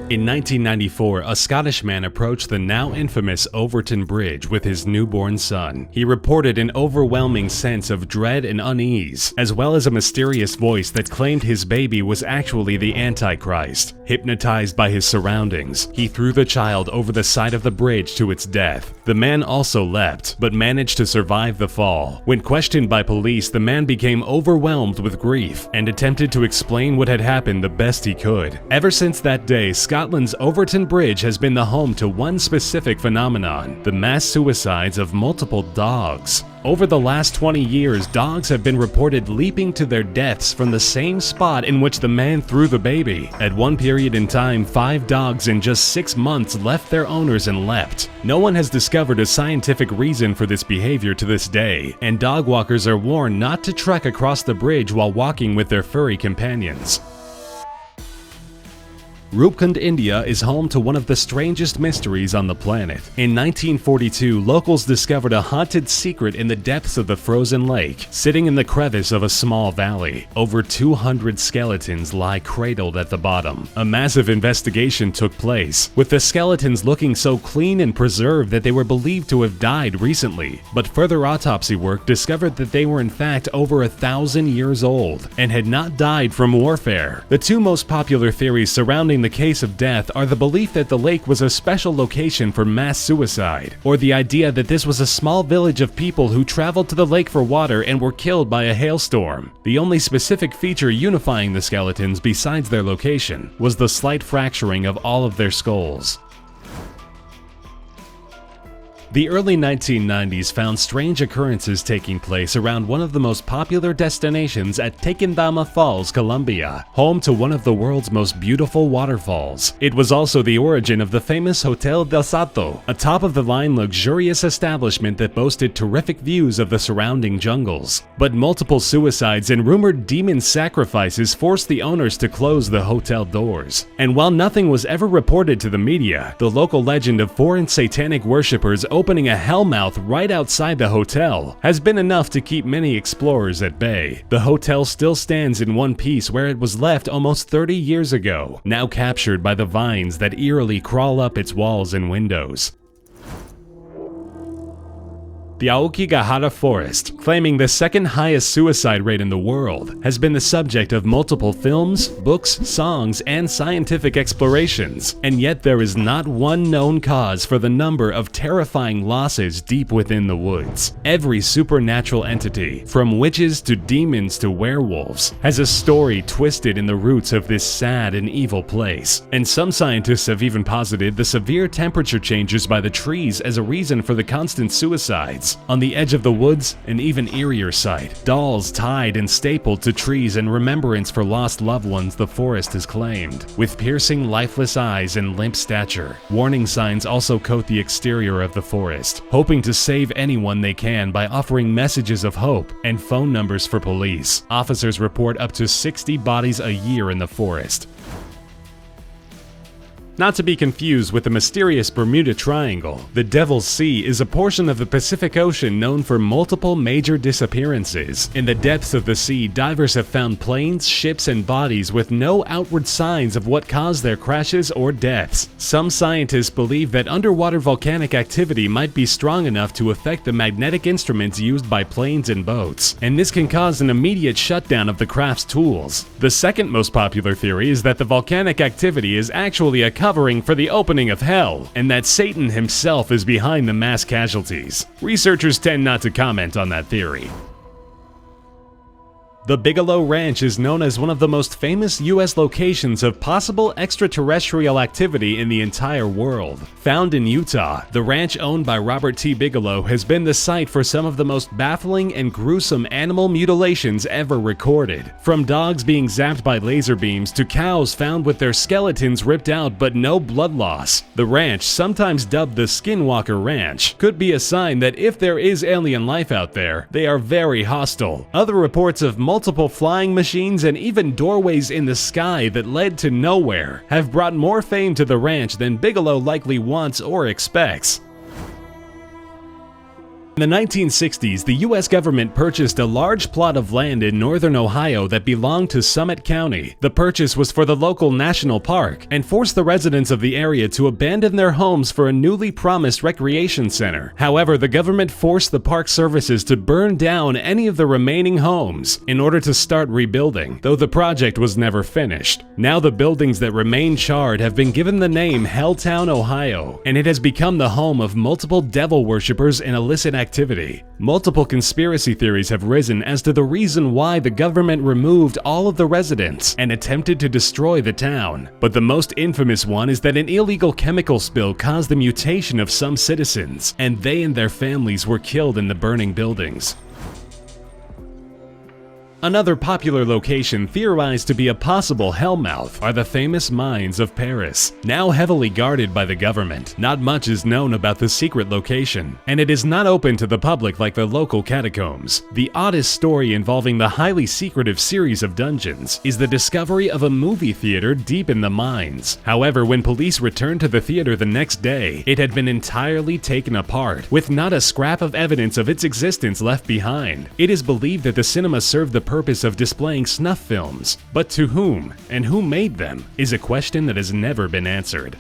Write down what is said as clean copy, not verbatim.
In 1994, a Scottish man approached the now infamous Overtoun Bridge with his newborn son. He reported an overwhelming sense of dread and unease, as well as a mysterious voice that claimed his baby was actually the Antichrist. Hypnotized by his surroundings, he threw the child over the side of the bridge to its death. The man also leapt, but managed to survive the fall. When questioned by police, the man became overwhelmed with grief and attempted to explain what had happened the best he could. Ever since that day, Scotland's Overtoun Bridge has been the home to one specific phenomenon: the mass suicides of multiple dogs. Over the last 20 years, dogs have been reported leaping to their deaths from the same spot in which the man threw the baby. At one period in time, 5 dogs in just 6 months left their owners and leapt. No one has discovered a scientific reason for this behavior to this day, and dog walkers are warned not to trek across the bridge while walking with their furry companions. Rupkund, India is home to one of the strangest mysteries on the planet. In 1942, locals discovered a haunted secret in the depths of the frozen lake, sitting in the crevice of a small valley. Over 200 skeletons lie cradled at the bottom. A massive investigation took place, with the skeletons looking so clean and preserved that they were believed to have died recently. But further autopsy work discovered that they were in fact over 1,000 years old and had not died from warfare. The two most popular theories surrounding the case of death are the belief that the lake was a special location for mass suicide, or the idea that this was a small village of people who traveled to the lake for water and were killed by a hailstorm. The only specific feature unifying the skeletons besides their location was the slight fracturing of all of their skulls. The early 1990s found strange occurrences taking place around one of the most popular destinations at Tequendama Falls, Colombia, home to one of the world's most beautiful waterfalls. It was also the origin of the famous Hotel del Soto, a top-of-the-line luxurious establishment that boasted terrific views of the surrounding jungles. But multiple suicides and rumored demon sacrifices forced the owners to close the hotel doors. And while nothing was ever reported to the media, the local legend of foreign satanic worshippers opening a hellmouth right outside the hotel has been enough to keep many explorers at bay. The hotel still stands in one piece where it was left almost 30 years ago, now captured by the vines that eerily crawl up its walls and windows. The Kekaha Forest, claiming the second highest suicide rate in the world, has been the subject of multiple films, books, songs, and scientific explorations, and yet there is not one known cause for the number of terrifying losses deep within the woods. Every supernatural entity, from witches to demons to werewolves, has a story twisted in the roots of this sad and evil place, and some scientists have even posited the severe temperature changes by the trees as a reason for the constant suicides. On the edge of the woods, an even eerier sight: dolls tied and stapled to trees in remembrance for lost loved ones the forest has claimed, with piercing, lifeless eyes and limp stature. Warning signs also coat the exterior of the forest, hoping to save anyone they can by offering messages of hope and phone numbers for police. Officers report up to 60 bodies a year in the forest. Not to be confused with the mysterious Bermuda Triangle, the Devil's Sea is a portion of the Pacific Ocean known for multiple major disappearances. In the depths of the sea, divers have found planes, ships, and bodies with no outward signs of what caused their crashes or deaths. Some scientists believe that underwater volcanic activity might be strong enough to affect the magnetic instruments used by planes and boats, and this can cause an immediate shutdown of the craft's tools. The second most popular theory is that the volcanic activity is actually a covering for the opening of hell, and that Satan himself is behind the mass casualties. Researchers tend not to comment on that theory. The Bigelow Ranch is known as one of the most famous U.S. locations of possible extraterrestrial activity in the entire world. Found in Utah, the ranch owned by Robert T. Bigelow has been the site for some of the most baffling and gruesome animal mutilations ever recorded. From dogs being zapped by laser beams to cows found with their skeletons ripped out but no blood loss. The ranch, sometimes dubbed the Skinwalker Ranch, could be a sign that if there is alien life out there, they are very hostile. Other reports of multiple flying machines and even doorways in the sky that led to nowhere have brought more fame to the ranch than Bigelow likely wants or expects. In the 1960s, the U.S. government purchased a large plot of land in northern Ohio that belonged to Summit County. The purchase was for the local national park and forced the residents of the area to abandon their homes for a newly promised recreation center. However, the government forced the park services to burn down any of the remaining homes in order to start rebuilding, though the project was never finished. Now the buildings that remain charred have been given the name Helltown, Ohio, and it has become the home of multiple devil worshippers and illicit activity. Multiple conspiracy theories have risen as to the reason why the government removed all of the residents and attempted to destroy the town. But the most infamous one is that an illegal chemical spill caused the mutation of some citizens, and they and their families were killed in the burning buildings. Another popular location theorized to be a possible hellmouth are the famous mines of Paris. Now heavily guarded by the government, not much is known about the secret location, and it is not open to the public like the local catacombs. The oddest story involving the highly secretive series of dungeons is the discovery of a movie theater deep in the mines. However, when police returned to the theater the next day, it had been entirely taken apart, with not a scrap of evidence of its existence left behind. It is believed that the cinema served the purpose of displaying snuff films, but to whom and who made them is a question that has never been answered.